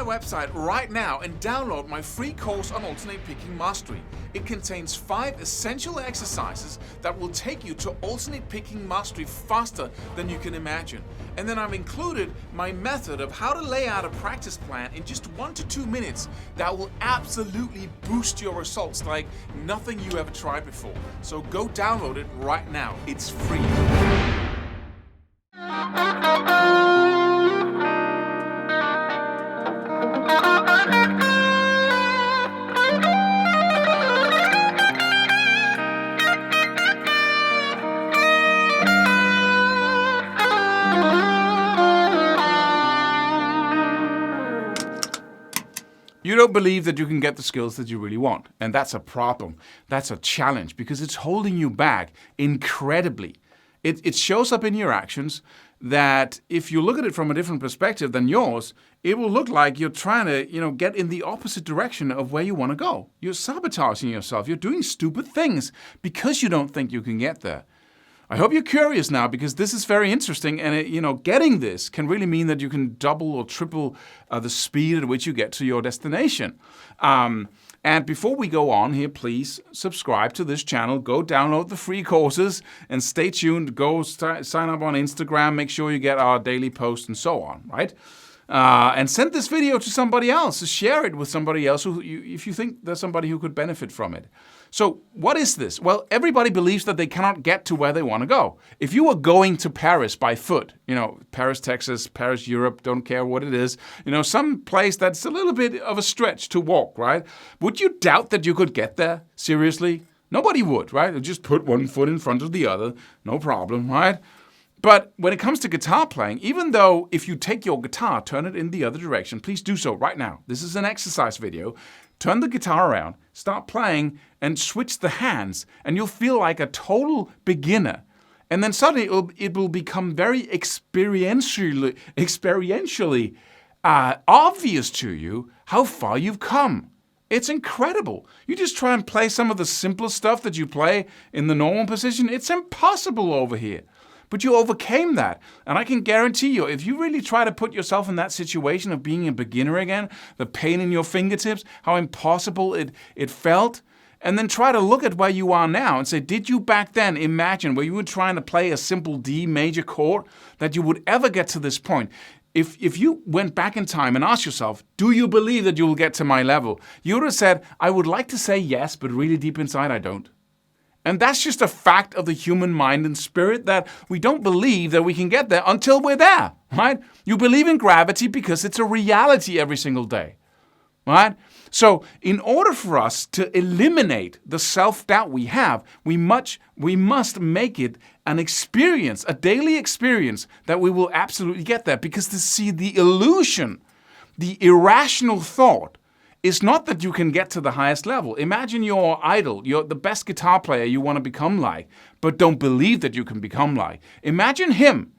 website right now and download my free course on alternate picking mastery. It contains 5 essential exercises that will take you to alternate picking mastery faster than you can imagine. And then I've included my method of how to lay out a practice plan in just 1 to 2 minutes that will absolutely boost your results like nothing you ever tried before. So go download it right now. It's free. You don't believe that you can get the skills that you really want. And that's a problem. That's a challenge because it's holding you back incredibly. It shows up in your actions that if you look at it from a different perspective than yours, it will look like you're trying to, get in the opposite direction of where you want to go. You're sabotaging yourself. You're doing stupid things because you don't think you can get there. I hope you're curious now because this is very interesting and, getting this can really mean that you can double or triple the speed at which you get to your destination. And before we go on here, please subscribe to this channel. Go download the free courses and stay tuned. Go sign up on Instagram. Make sure you get our daily posts and so on, right? And send this video to somebody else. Share it with somebody else if you think there's somebody who could benefit from it. So what is this? Well, everybody believes that they cannot get to where they want to go. If you were going to Paris by foot, Paris, Texas, Paris, Europe, don't care what it is, some place that's a little bit of a stretch to walk, right? Would you doubt that you could get there? Seriously? Nobody would, right? They'd just put one foot in front of the other, no problem, right? But when it comes to guitar playing, even though if you take your guitar, turn it in the other direction, please do so right now. This is an exercise video. Turn the guitar around, start playing, and switch the hands, and you'll feel like a total beginner. And then suddenly it will become very experientially obvious to you how far you've come. It's incredible. You just try and play some of the simple stuff that you play in the normal position. It's impossible over here. But you overcame that. And I can guarantee you, if you really try to put yourself in that situation of being a beginner again, the pain in your fingertips, how impossible it felt, and then try to look at where you are now and say, did you back then imagine where you were trying to play a simple D major chord that you would ever get to this point? If you went back in time and asked yourself, do you believe that you will get to my level? You would have said, I would like to say yes, but really deep inside I don't. And that's just a fact of the human mind and spirit that we don't believe that we can get there until we're there, right? You believe in gravity because it's a reality every single day, right? So in order for us to eliminate the self-doubt we have, we must make it an experience, a daily experience that we will absolutely get there. Because the illusion, the irrational thought, it's not that you can get to the highest level. Imagine your idol, you're the best guitar player you want to become like, but don't believe that you can become like. Imagine him.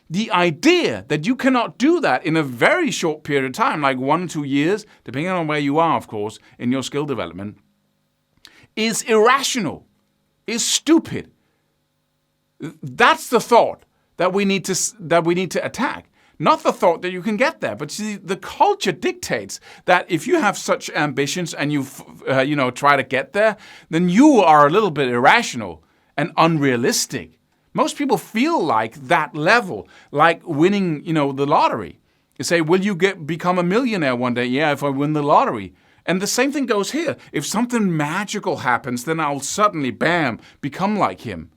The idea that you cannot do that in a very short period of time, like 1 or 2 years, depending on where you are, of course, in your skill development, is irrational, is stupid. That's the thought that we need to attack. Not the thought that you can get there, but see, the culture dictates that if you have such ambitions and you try to get there, then you are a little bit irrational and unrealistic. Most people feel like that level, like winning, the lottery. You say, will you become a millionaire one day? Yeah, if I win the lottery. And the same thing goes here. If something magical happens, then I'll suddenly, bam, become like him.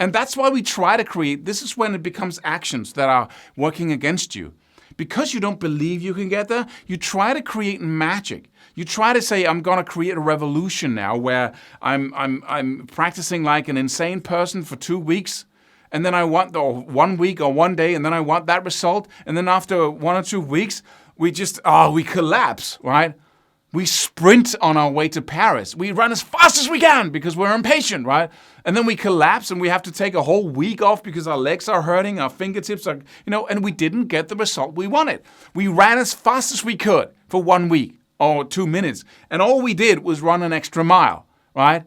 And that's why we try to create, this is when it becomes actions that are working against you. Because you don't believe you can get there, you try to create magic. You try to say, I'm going to create a revolution now where I'm practicing like an insane person for 2 weeks. And then I want, or 1 week or 1 day, and then I want that result. And then after 1 or 2 weeks, we collapse, right? We sprint on our way to Paris. We run as fast as we can because we're impatient, right? And then we collapse and we have to take a whole week off because our legs are hurting, our fingertips are, and we didn't get the result we wanted. We ran as fast as we could for 1 week or 2 minutes. And all we did was run an extra mile, right?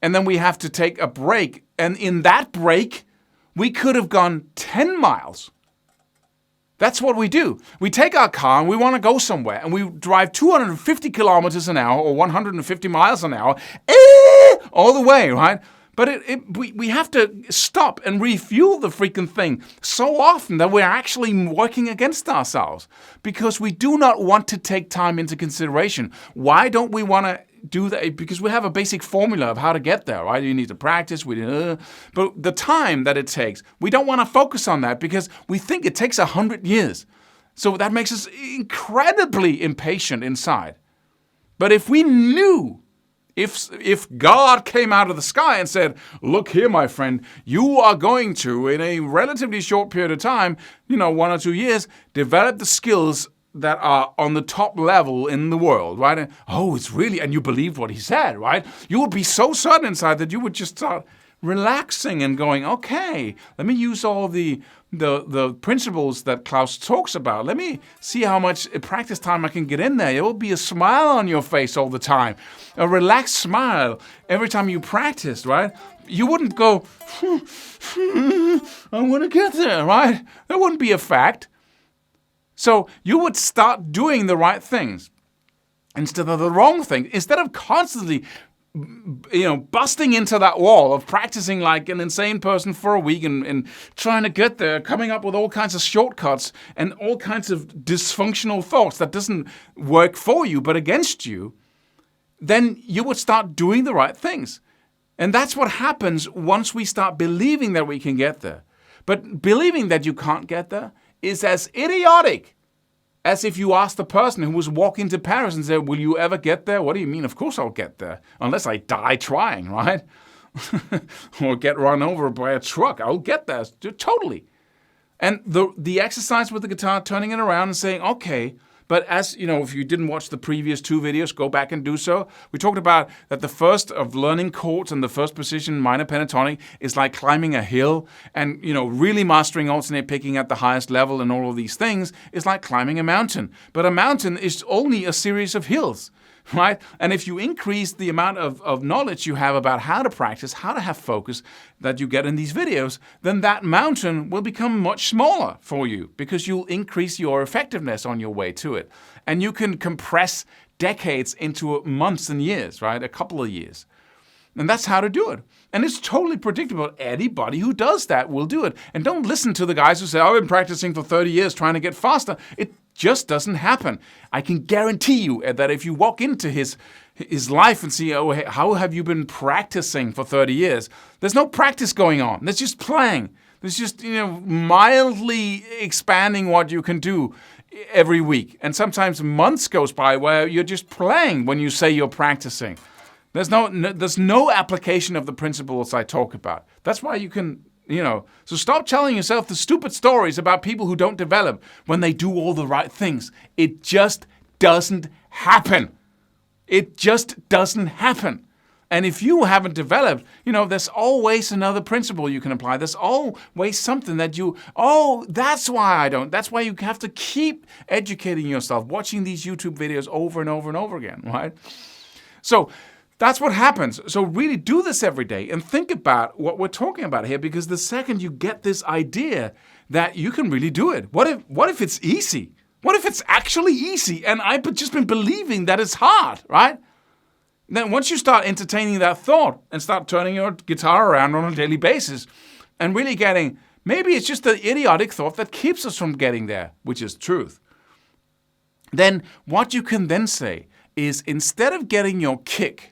And then we have to take a break. And in that break, we could have gone 10 miles. That's what we do. We take our car and we want to go somewhere and we drive 250 kilometers an hour or 150 miles an hour all the way, right? But we have to stop and refuel the freaking thing so often that we're actually working against ourselves because we do not want to take time into consideration. Why don't we want to do that? Because we have a basic formula of how to get there, right? You need to practice, but the time that it takes, we don't want to focus on that because we think it takes 100 years. So that makes us incredibly impatient inside. But if we knew, if God came out of the sky and said, look here, my friend, you are going to, in a relatively short period of time, 1 or 2 years, develop the skills that are on the top level in the world, right? And, it's really, and you believed what he said, right? You would be so certain inside that you would just start relaxing and going, okay, let me use all the principles that Claus talks about. Let me see how much practice time I can get in there. There will be a smile on your face all the time, a relaxed smile every time you practice, right? You wouldn't go, I want to get there, right? That wouldn't be a fact. So you would start doing the right things instead of the wrong thing. Instead of constantly busting into that wall of practicing like an insane person for a week and trying to get there, coming up with all kinds of shortcuts and all kinds of dysfunctional thoughts that doesn't work for you but against you, then you would start doing the right things. And that's what happens once we start believing that we can get there. But believing that you can't get there is as idiotic as if you asked the person who was walking to Paris and said, will you ever get there? What do you mean? Of course I'll get there. Unless I die trying, right? Or get run over by a truck. I'll get there. Totally. And the exercise with the guitar, turning it around and saying, okay, but as you know, if you didn't watch the previous 2 videos, go back and do so. We talked about that the first of learning chords and the first position minor pentatonic is like climbing a hill, and really mastering alternate picking at the highest level and all of these things is like climbing a mountain. But a mountain is only a series of hills, right? And if you increase the amount of knowledge you have about how to practice, how to have focus that you get in these videos, then that mountain will become much smaller for you because you'll increase your effectiveness on your way to it. And you can compress decades into months and years, right? A couple of years. And that's how to do it. And it's totally predictable. Anybody who does that will do it. And don't listen to the guys who say, I've been practicing for 30 years trying to get faster. It just doesn't happen. I can guarantee you that if you walk into his life and see, how have you been practicing for 30 years? There's no practice going on. There's just playing. There's just, mildly expanding what you can do every week. And sometimes months goes by where you're just playing when you say you're practicing. There's no application of the principles I talk about. That's why you can, so stop telling yourself the stupid stories about people who don't develop when they do all the right things. It just doesn't happen. It just doesn't happen. And if you haven't developed, there's always another principle you can apply. There's always something that that's why I don't. That's why you have to keep educating yourself, watching these YouTube videos over and over and over again, right? So that's what happens. So really do this every day and think about what we're talking about here, because the second you get this idea that you can really do it, what if it's easy? What if it's actually easy and I've just been believing that it's hard, right? Then once you start entertaining that thought and start turning your guitar around on a daily basis and really getting, maybe it's just the idiotic thought that keeps us from getting there, which is truth. Then what you can then say is, instead of getting your kick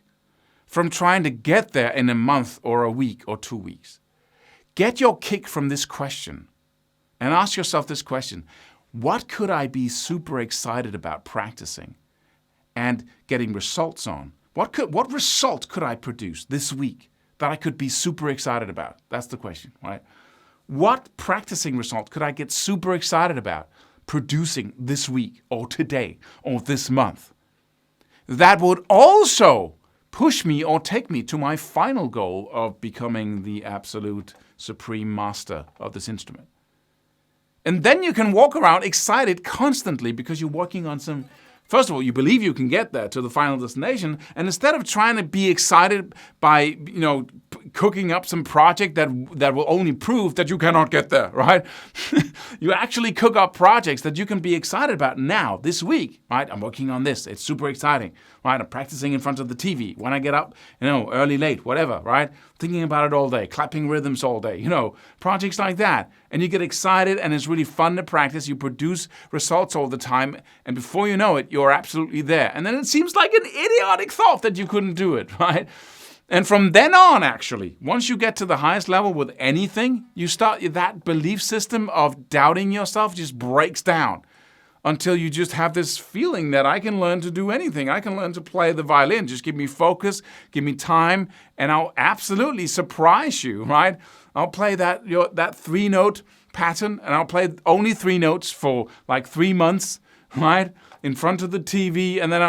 from trying to get there in a month or a week or 2 weeks, get your kick from this question and ask yourself this question: what could I be super excited about practicing and getting results on? What result could I produce this week that I could be super excited about? That's the question, right? What practicing result could I get super excited about producing this week or today or this month? That would also push me or take me to my final goal of becoming the absolute supreme master of this instrument. And then you can walk around excited constantly because you're working on some. First of all, you believe you can get there to the final destination, and instead of trying to be excited by, cooking up some project that will only prove that you cannot get there, right? You actually cook up projects that you can be excited about now, this week, right? I'm working on this. It's super exciting, right? I'm practicing in front of the TV when I get up, early, late, whatever, right? Thinking about it all day, clapping rhythms all day, projects like that. And you get excited and it's really fun to practice. You produce results all the time. And before you know it, you're absolutely there. And then it seems like an idiotic thought that you couldn't do it, right? And from then on, actually, once you get to the highest level with anything, that belief system of doubting yourself just breaks down until you just have this feeling that I can learn to do anything. I can learn to play the violin. Just give me focus, give me time, and I'll absolutely surprise you, right? I'll play that 3-note pattern, and I'll play only 3 notes for like 3 months, right? In front of the TV, and then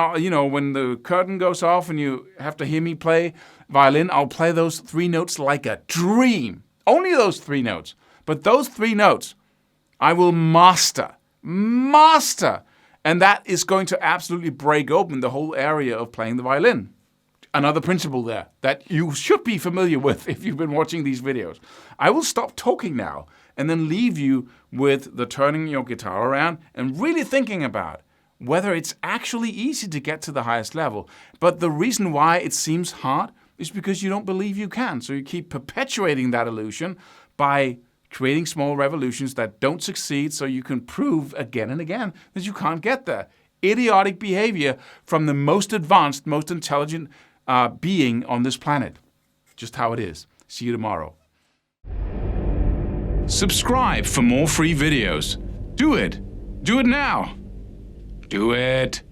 when the curtain goes off and you have to hear me play violin, I'll play those 3 notes like a dream. Only those 3 notes. But those 3 notes, I will master. And that is going to absolutely break open the whole area of playing the violin. Another principle there that you should be familiar with if you've been watching these videos. I will stop talking now and then leave you with the turning your guitar around and really thinking about whether it's actually easy to get to the highest level. But the reason why it seems hard is because you don't believe you can. So you keep perpetuating that illusion by creating small revolutions that don't succeed so you can prove again and again that you can't get there. Idiotic behavior from the most advanced, most intelligent being on this planet. Just how it is. See you tomorrow. Subscribe for more free videos. Do it. Do it now. Do it.